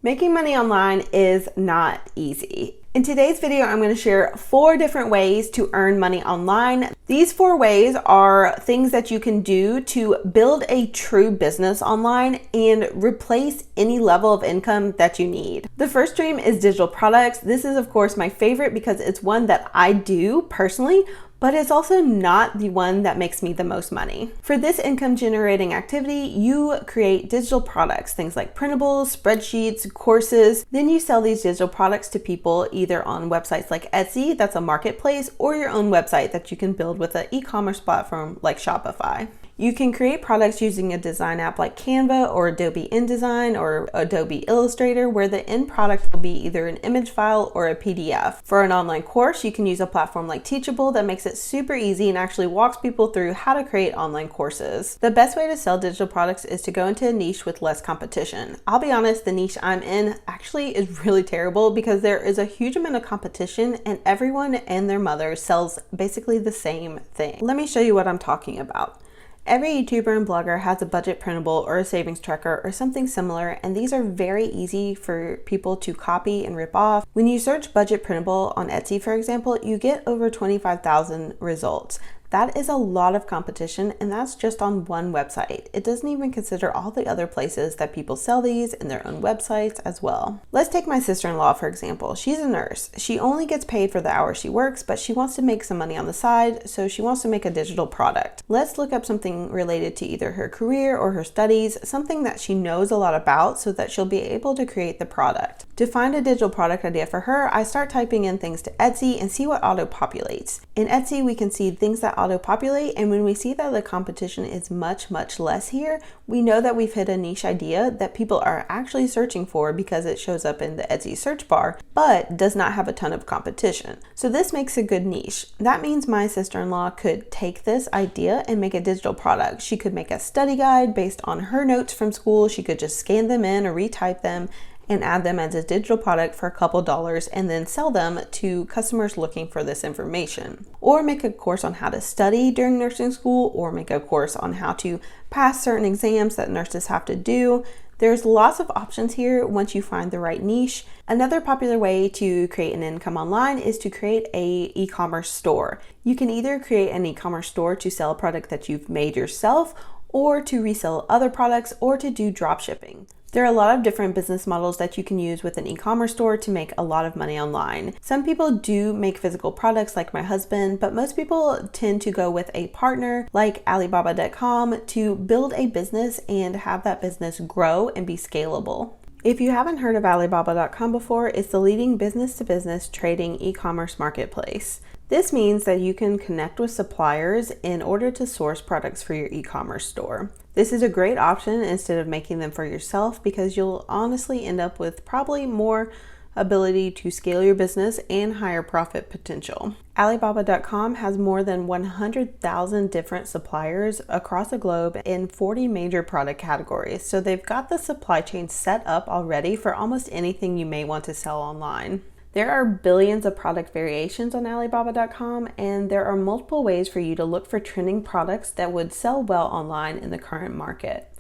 Making money online is not easy. In today's video, I'm going to share 4 different ways to earn money online. These 4 ways are things that you can do to build a true business online and replace any level of income that you need. The first stream is digital products. This is, of course, my favorite because it's one that I do personally, but it's also not the one that makes me the most money. For this income generating activity, you create digital products, things like printables, spreadsheets, courses. Then you sell these digital products to people either on websites like Etsy, that's a marketplace, or your own website that you can build with an e-commerce platform like Shopify. You can create products using a design app like Canva or Adobe InDesign or Adobe Illustrator, where the end product will be either an image file or a PDF. For an online course, you can use a platform like Teachable that makes it super easy and actually walks people through how to create online courses. The best way to sell digital products is to go into a niche with less competition. I'll be honest, the niche I'm in actually is really terrible because there is a huge amount of competition and everyone and their mother sells basically the same thing. Let me show you what I'm talking about. Every YouTuber and blogger has a budget printable or a savings tracker or something similar, and these are very easy for people to copy and rip off. When you search budget printable on Etsy, for example, you get over 25,000 results. That is a lot of competition, and that's just on one website. It doesn't even consider all the other places that people sell these in their own websites as well. Let's take my sister-in-law, for example. She's a nurse. She only gets paid for the hours she works, but she wants to make some money on the side, so she wants to make a digital product. Let's look up something related to either her career or her studies, something that she knows a lot about so that she'll be able to create the product. To find a digital product idea for her, I start typing in things to Etsy and see what auto-populates. In Etsy, we can see things that auto-populate, and when we see that the competition is much less here, we know that we've hit a niche idea that people are actually searching for because it shows up in the Etsy search bar, but does not have a ton of competition. So this makes a good niche. That means my sister-in-law could take this idea and make a digital product. She could make a study guide based on her notes from school. She could just scan them in or retype them and add them as a digital product for a couple dollars and then sell them to customers looking for this information. Or make a course on how to study during nursing school, or make a course on how to pass certain exams that nurses have to do. There's lots of options here once you find the right niche. Another popular way to create an income online is to create an e-commerce store. You can either create an e-commerce store to sell a product that you've made yourself, or to resell other products, or to do drop shipping. There are a lot of different business models that you can use with an e-commerce store to make a lot of money online. Some people do make physical products like my husband, but most people tend to go with a partner like Alibaba.com to build a business and have that business grow and be scalable. If you haven't heard of Alibaba.com before, it's the leading business-to-business trading e-commerce marketplace. This means that you can connect with suppliers in order to source products for your e-commerce store. This is a great option instead of making them for yourself because you'll honestly end up with probably more ability to scale your business and higher profit potential. Alibaba.com has more than 100,000 different suppliers across the globe in 40 major product categories. So they've got the supply chain set up already for almost anything you may want to sell online. There are billions of product variations on Alibaba.com, and there are multiple ways for you to look for trending products that would sell well online in the current market.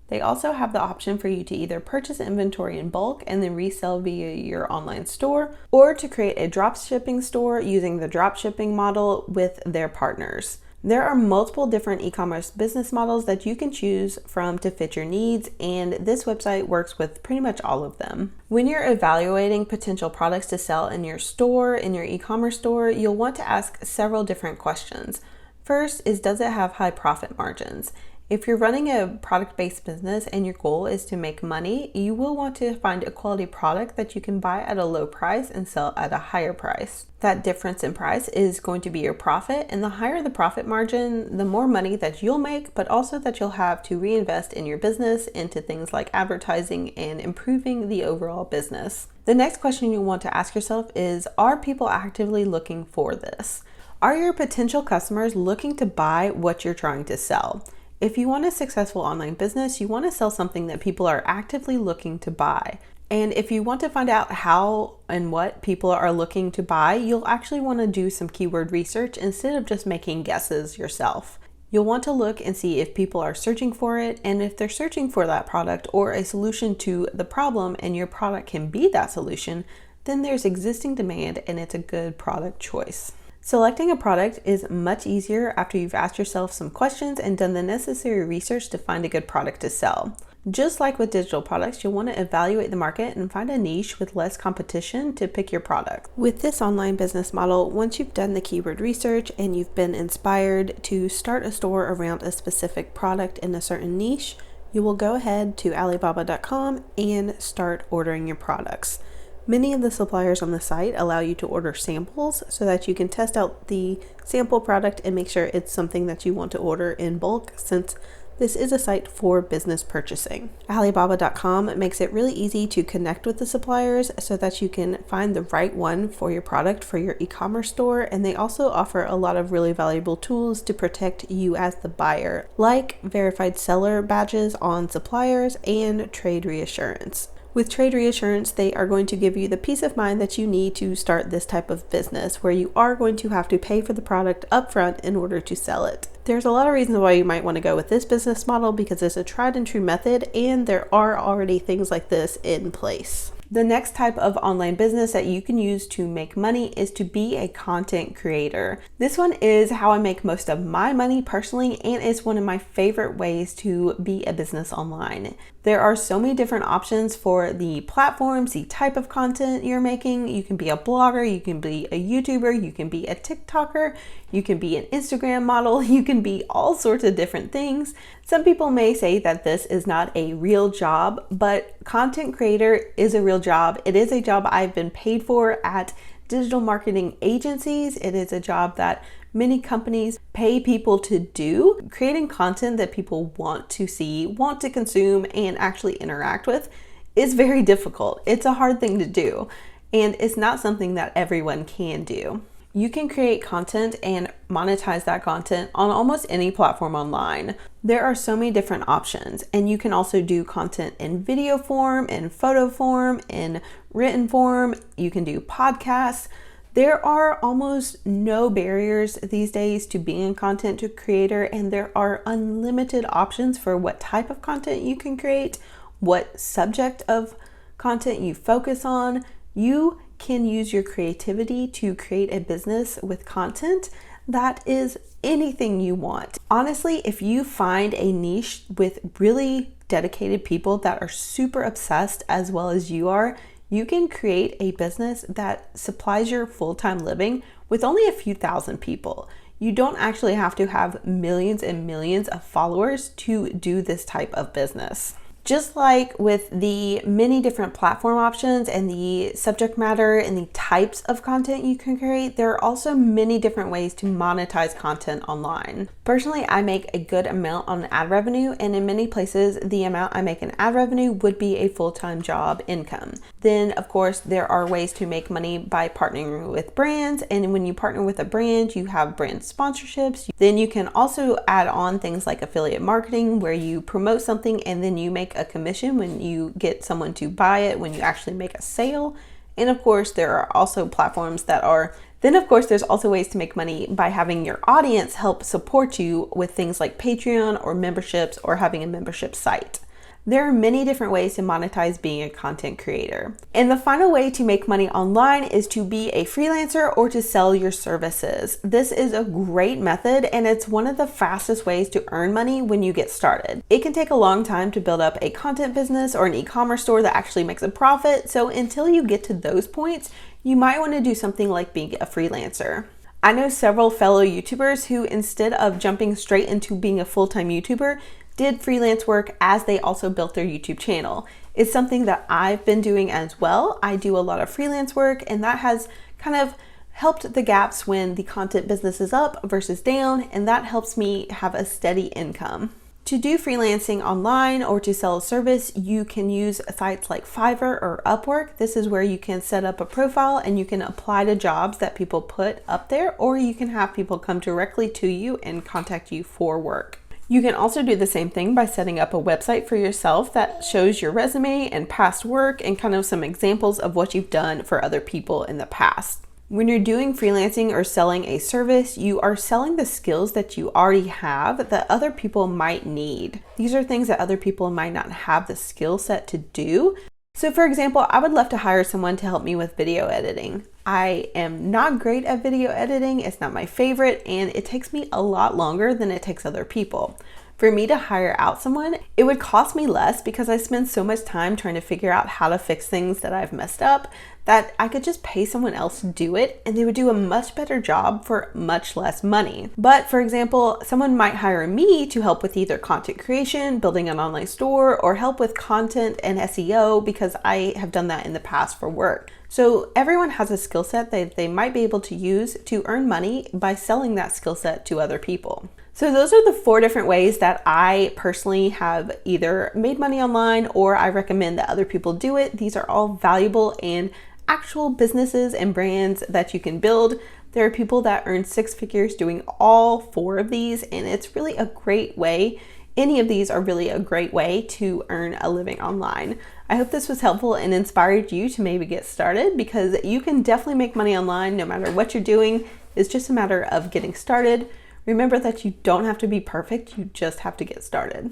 They also have the option for you to either purchase inventory in bulk and then resell via your online store, or to create a drop shipping store using the drop shipping model with their partners. There are multiple different e-commerce business models that you can choose from to fit your needs, and this website works with pretty much all of them. When you're evaluating potential products to sell in your store, in your e-commerce store, you'll want to ask several different questions. First is, does it have high profit margins? If you're running a product-based business and your goal is to make money, you will want to find a quality product that you can buy at a low price and sell at a higher price. That difference in price is going to be your profit, and the higher the profit margin, the more money that you'll make, but also that you'll have to reinvest in your business into things like advertising and improving the overall business. The next question you'll want to ask yourself is, are people actively looking for this? Are your potential customers looking to buy what you're trying to sell? If you want a successful online business, you want to sell something that people are actively looking to buy. And if you want to find out how and what people are looking to buy, you'll actually want to do some keyword research instead of just making guesses yourself. You'll want to look and see if people are searching for it, and if they're searching for that product or a solution to the problem and your product can be that solution, then there's existing demand and it's a good product choice. Selecting a product is much easier after you've asked yourself some questions and done the necessary research to find a good product to sell. Just like with digital products, you'll want to evaluate the market and find a niche with less competition to pick your product. With this online business model, once you've done the keyword research and you've been inspired to start a store around a specific product in a certain niche, you will go ahead to Alibaba.com and start ordering your products. Many of the suppliers on the site allow you to order samples so that you can test out the sample product and make sure it's something that you want to order in bulk, since this is a site for business purchasing. Alibaba.com makes it really easy to connect with the suppliers so that you can find the right one for your product for your e-commerce store, and they also offer a lot of really valuable tools to protect you as the buyer, like verified seller badges on suppliers and trade reassurance. With trade reassurance, they are going to give you the peace of mind that you need to start this type of business, where you are going to have to pay for the product upfront in order to sell it. There's a lot of reasons why you might want to go with this business model, because it's a tried and true method and there are already things like this in place. The next type of online business that you can use to make money is to be a content creator. This one is how I make most of my money personally, and it's one of my favorite ways to be a business online. There are so many different options for the platforms, the type of content you're making. You can be a blogger, you can be a YouTuber, you can be a TikToker, you can be an Instagram model, you can be all sorts of different things. Some people may say that this is not a real job, but content creator is a real job. It is a job I've been paid for at digital marketing agencies. It is a job that many companies pay people to do. Creating content that people want to see, want to consume, and actually interact with is very difficult. It's a hard thing to do, and it's not something that everyone can do. You can create content and monetize that content on almost any platform online. There are so many different options, and you can also do content in video form, in photo form, in written form. You can do podcasts. There are almost no barriers these days to being a content creator, and there are unlimited options for what type of content you can create, what subject of content you focus on. You can use your creativity to create a business with content that is anything you want. Honestly, if you find a niche with really dedicated people that are super obsessed as well as you are, you can create a business that supplies your full-time living with only a few thousand people. You don't actually have to have millions and millions of followers to do this type of business. Just like with the many different platform options and the subject matter and the types of content you can create, there are also many different ways to monetize content online. Personally, I make a good amount on ad revenue, and in many places, the amount I make in ad revenue would be a full-time job income. Then, of course, there are ways to make money by partnering with brands, and when you partner with a brand, you have brand sponsorships. Then you can also add on things like affiliate marketing, where you promote something and then you make a commission when you get someone to buy it, when you actually make a sale. And of course, there are also platforms that are, then of course, there's also ways to make money by having your audience help support you with things like Patreon or memberships or having a membership site. There are many different ways to monetize being a content creator. And the final way to make money online is to be a freelancer or to sell your services. This is a great method, and it's one of the fastest ways to earn money when you get started. It can take a long time to build up a content business or an e-commerce store that actually makes a profit. So until you get to those points, you might want to do something like being a freelancer. I know several fellow YouTubers who, instead of jumping straight into being a full-time YouTuber, did freelance work as they also built their YouTube channel. It's something that I've been doing as well. I do a lot of freelance work, and that has kind of helped the gaps when the content business is up versus down, and that helps me have a steady income. To do freelancing online or to sell a service, you can use sites like Fiverr or Upwork. This is where you can set up a profile and you can apply to jobs that people put up there, or you can have people come directly to you and contact you for work. You can also do the same thing by setting up a website for yourself that shows your resume and past work and kind of some examples of what you've done for other people in the past. When you're doing freelancing or selling a service, you are selling the skills that you already have that other people might need. These are things that other people might not have the skill set to do. So for example, I would love to hire someone to help me with video editing. I am not great at video editing. It's not my favorite, and it takes me a lot longer than it takes other people. For me to hire out someone, it would cost me less because I spend so much time trying to figure out how to fix things that I've messed up that I could just pay someone else to do it and they would do a much better job for much less money. But for example, someone might hire me to help with either content creation, building an online store, or help with content and SEO because I have done that in the past for work. So everyone has a skill set that they might be able to use to earn money by selling that skill set to other people. So those are the 4 different ways that I personally have either made money online or I recommend that other people do it. These are all valuable and actual businesses and brands that you can build. There are people that earn 6 figures doing all 4 of these, and it's really a great way. Any of these are really a great way to earn a living online. I hope this was helpful and inspired you to maybe get started, because you can definitely make money online no matter what you're doing. It's just a matter of getting started. Remember that you don't have to be perfect, you just have to get started.